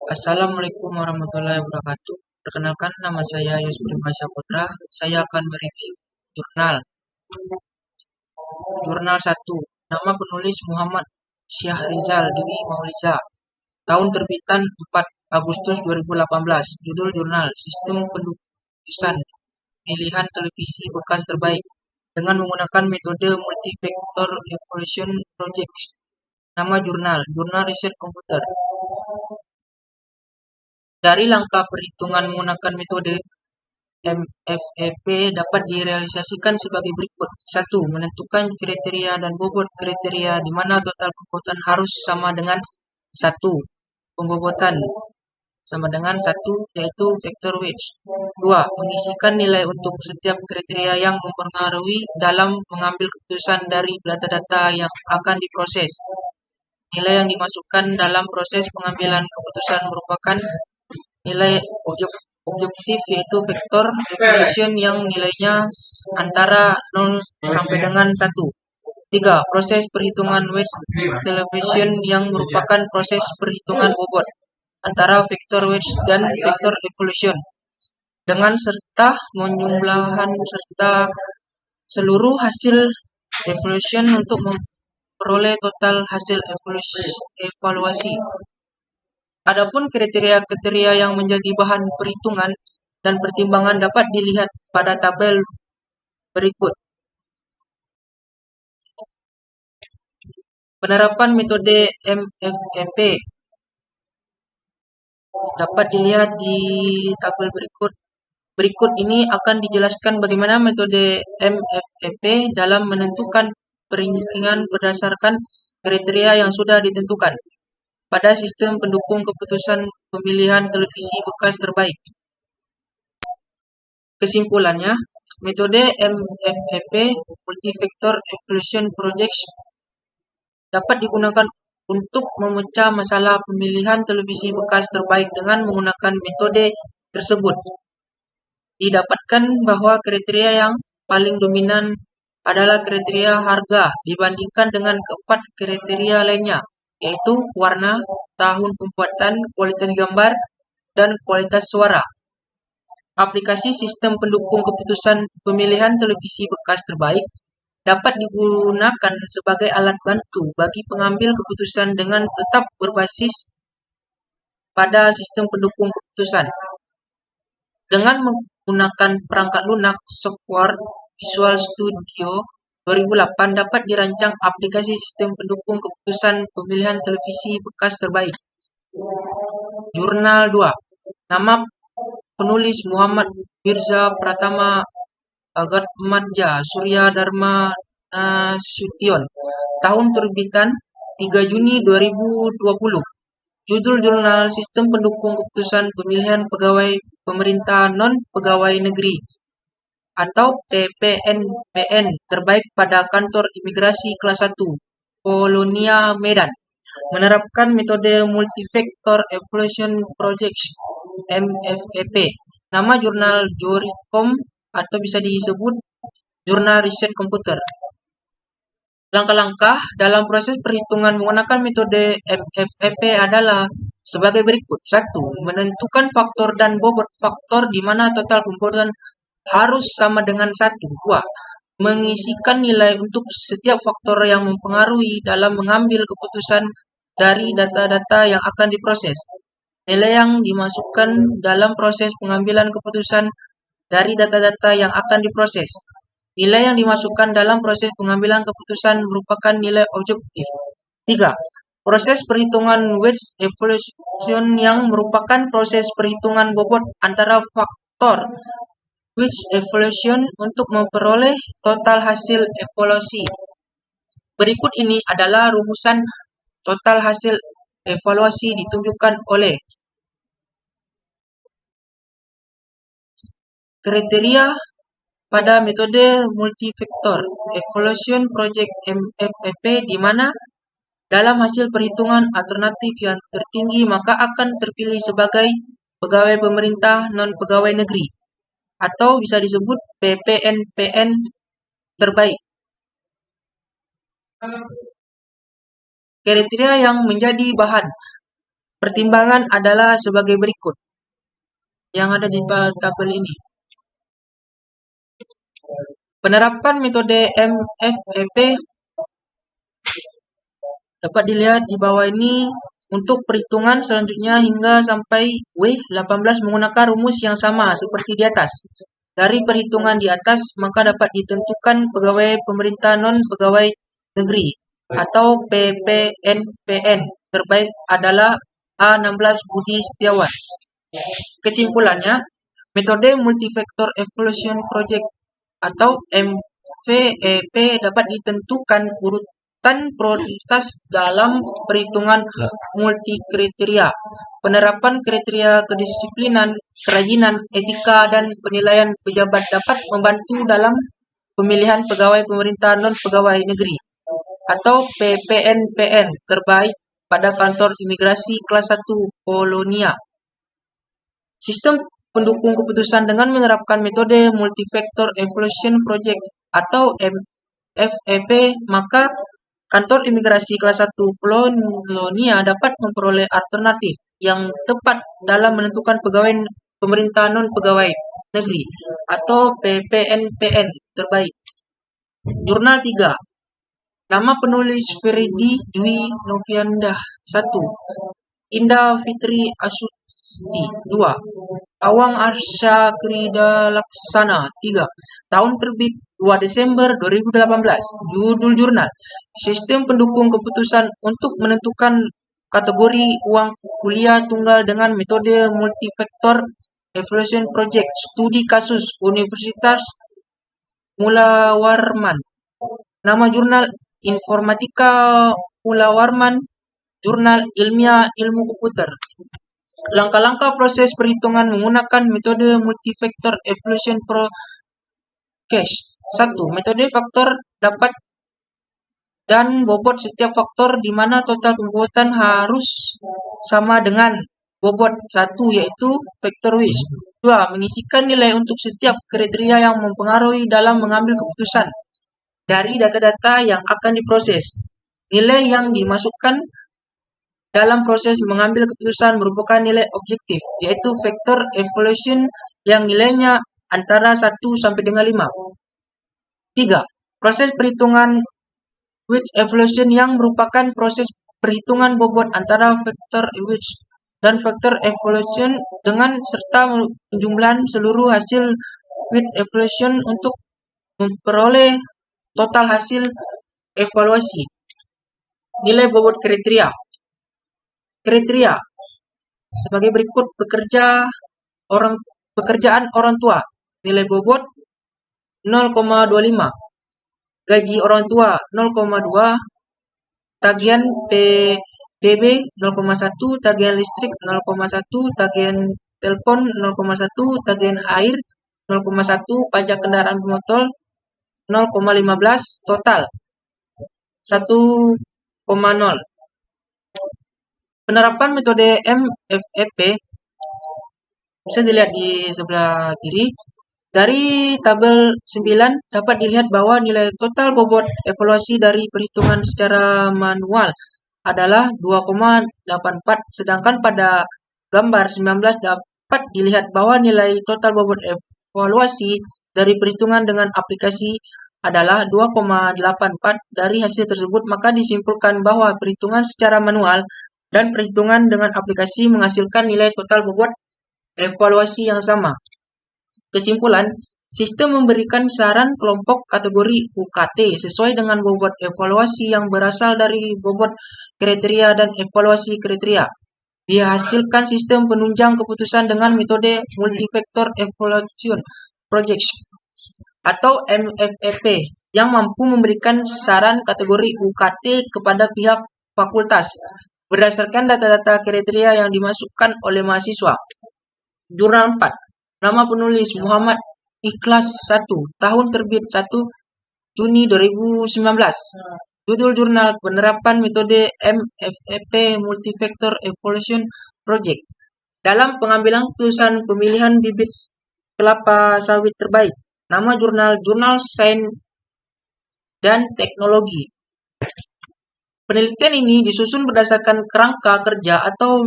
Assalamualaikum warahmatullahi wabarakatuh. Perkenalkan, nama saya Yus Prima Saputra. Saya akan mereview jurnal. Jurnal 1. Nama penulis Muhammad Syahrizal Dewi Mauliza. Tahun terbitan 4 Agustus 2018. Judul jurnal Sistem Pendukusan Pilihan Televisi Bekas Terbaik dengan menggunakan metode Multi-Vector Evaluation Project. Nama jurnal, Jurnal Riset Komputer. Dari langkah perhitungan menggunakan metode MFEP dapat direalisasikan sebagai berikut. 1. Menentukan kriteria dan bobot kriteria di mana total pembobotan harus sama dengan 1. Pembobotan sama dengan 1, yaitu vektor wedge. 2. Mengisikan nilai untuk setiap kriteria yang mempengaruhi dalam mengambil keputusan dari data-data yang akan diproses. Nilai yang dimasukkan dalam proses pengambilan keputusan merupakan nilai objektif, yaitu vektor evaluation yang nilainya antara 0 sampai dengan 1. 3. Proses perhitungan wedge television yang merupakan proses perhitungan bobot antara vektor wedge dan vektor evaluation dengan serta menjumlahkan serta seluruh hasil evaluation untuk memperoleh total hasil evaluasi. Adapun kriteria-kriteria yang menjadi bahan perhitungan dan pertimbangan dapat dilihat pada tabel berikut. Penerapan metode MFEP dapat dilihat di tabel berikut. Berikut ini akan dijelaskan bagaimana metode MFEP dalam menentukan peringkingan berdasarkan kriteria yang sudah ditentukan pada sistem pendukung keputusan pemilihan televisi bekas terbaik. Kesimpulannya, metode MFEP Multi-Vector Evaluation Project dapat digunakan untuk memecah masalah pemilihan televisi bekas terbaik dengan menggunakan metode tersebut. Didapatkan bahwa kriteria yang paling dominan adalah kriteria harga dibandingkan dengan keempat kriteria lainnya, yaitu warna, tahun pembuatan, kualitas gambar, dan kualitas suara. Aplikasi sistem pendukung keputusan pemilihan televisi bekas terbaik dapat digunakan sebagai alat bantu bagi pengambil keputusan dengan tetap berbasis pada sistem pendukung keputusan. Dengan menggunakan perangkat lunak software Visual Studio 2008 dapat dirancang aplikasi sistem pendukung keputusan pemilihan televisi bekas terbaik. Jurnal 2. Nama penulis Muhammad Mirza Pratama Agatmadja Surya Dharma Nasution. Tahun terbitan 3 Juni 2020. Judul jurnal Sistem Pendukung Keputusan Pemilihan Pegawai Pemerintah Non-Pegawai Negeri atau PPNPN terbaik pada Kantor Imigrasi Kelas 1 Polonia Medan. Menerapkan metode Multi-Vector Evaluation Project MFEP. Nama jurnal Joricom atau bisa disebut Jurnal Riset Komputer. Langkah-langkah dalam proses perhitungan menggunakan metode MFEP adalah sebagai berikut. 1. Menentukan faktor dan bobot faktor di mana total pembobotan harus sama dengan 1. 2. Mengisikan nilai untuk setiap faktor yang mempengaruhi dalam mengambil keputusan dari data-data yang akan diproses. Nilai yang dimasukkan dalam proses pengambilan keputusan dari data-data yang akan diproses. Nilai yang dimasukkan dalam proses pengambilan keputusan merupakan nilai objektif. 3. Proses perhitungan wedge evaluation yang merupakan proses perhitungan bobot antara faktor wedge evaluation untuk memperoleh total hasil evaluasi. Berikut ini adalah rumusan total hasil evaluasi ditunjukkan oleh kriteria pada metode Multi-Vector Evaluation Project MFEP di mana dalam hasil perhitungan alternatif yang tertinggi maka akan terpilih sebagai pegawai pemerintah non-pegawai negeri atau bisa disebut PPNPN terbaik. Kriteria yang menjadi bahan pertimbangan adalah sebagai berikut yang ada di tabel ini. Penerapan metode MFEP dapat dilihat di bawah ini. Untuk perhitungan selanjutnya hingga sampai W18 menggunakan rumus yang sama seperti di atas. Dari perhitungan di atas, maka dapat ditentukan pegawai pemerintah non-pegawai negeri atau PPNPN terbaik adalah A16 Budi Setiawan. Kesimpulannya, metode Multifactor Evaluation Project atau MVEP dapat ditentukan urutan prioritas dalam perhitungan multikriteria. Penerapan kriteria kedisiplinan, kerajinan, etika, dan penilaian pejabat dapat membantu dalam pemilihan pegawai pemerintah non-pegawai negeri atau PPNPN terbaik pada kantor imigrasi kelas 1 Polonia. Sistem pendukung keputusan dengan menerapkan metode Multifactor Evaluation Project atau MFEP, maka kantor imigrasi kelas 1 Polonia dapat memperoleh alternatif yang tepat dalam menentukan pegawai pemerintah non-pegawai negeri atau PPNPN terbaik. Jurnal 3. Nama penulis Ferdi Dwi Noviandah 1. Indah Fitri Asusti 2. Awang Arsya Krida Laksana 3. Tahun terbit 2 Desember 2018. Judul jurnal: Sistem pendukung keputusan untuk menentukan kategori uang kuliah tunggal dengan metode Multifactor Evaluation Project. Studi kasus Universitas Mula Warman. Nama jurnal Informatika Mula Warman, Jurnal Ilmiah Ilmu Komputer. Langkah-langkah proses perhitungan menggunakan metode Multifactor Evaluation Project. 1. Metode faktor dapat dan bobot setiap faktor di mana total pembobotan harus sama dengan bobot 1, yaitu faktor Wish. 2. Mengisikan nilai untuk setiap kriteria yang mempengaruhi dalam mengambil keputusan dari data-data yang akan diproses. Nilai yang dimasukkan dalam proses mengambil keputusan merupakan nilai objektif, yaitu faktor evaluation yang nilainya antara 1 sampai dengan 5. 3. Proses perhitungan Wish evaluation yang merupakan proses perhitungan bobot antara faktor Wish dan faktor evaluation dengan serta penjumlahan seluruh hasil Wish evaluation untuk memperoleh total hasil evaluasi. Nilai bobot kriteria. Kriteria sebagai berikut: pekerjaan orang tua, nilai bobot 0,25, gaji orang tua 0,2, tagihan PBB 0,1, tagihan listrik 0,1, tagihan telepon 0,1, tagihan air 0,1, pajak kendaraan bermotor 0,15, total 1,0. Penerapan metode MFEP bisa dilihat di sebelah kiri. Dari tabel 9 dapat dilihat bahwa nilai total bobot evaluasi dari perhitungan secara manual adalah 2,84, sedangkan pada gambar 19 dapat dilihat bahwa nilai total bobot evaluasi dari perhitungan dengan aplikasi adalah 2,84. Dari hasil tersebut, maka disimpulkan bahwa perhitungan secara manual dan perhitungan dengan aplikasi menghasilkan nilai total bobot evaluasi yang sama. Kesimpulan, sistem memberikan saran kelompok kategori UKT sesuai dengan bobot evaluasi yang berasal dari bobot kriteria dan evaluasi kriteria. Dihasilkan sistem penunjang keputusan dengan metode Multifactor Evaluation Project atau MFEP yang mampu memberikan saran kategori UKT kepada pihak fakultas berdasarkan data-data kriteria yang dimasukkan oleh mahasiswa. Jurnal 4. Nama penulis Muhammad Ikhlas 1. Tahun terbit 1 Juni 2019. Judul jurnal: Penerapan metode MFEP Multifactor Evaluation Project dalam pengambilan keputusan pemilihan bibit kelapa sawit terbaik. Nama jurnal Jurnal Sains dan Teknologi. Penelitian ini disusun berdasarkan kerangka kerja atau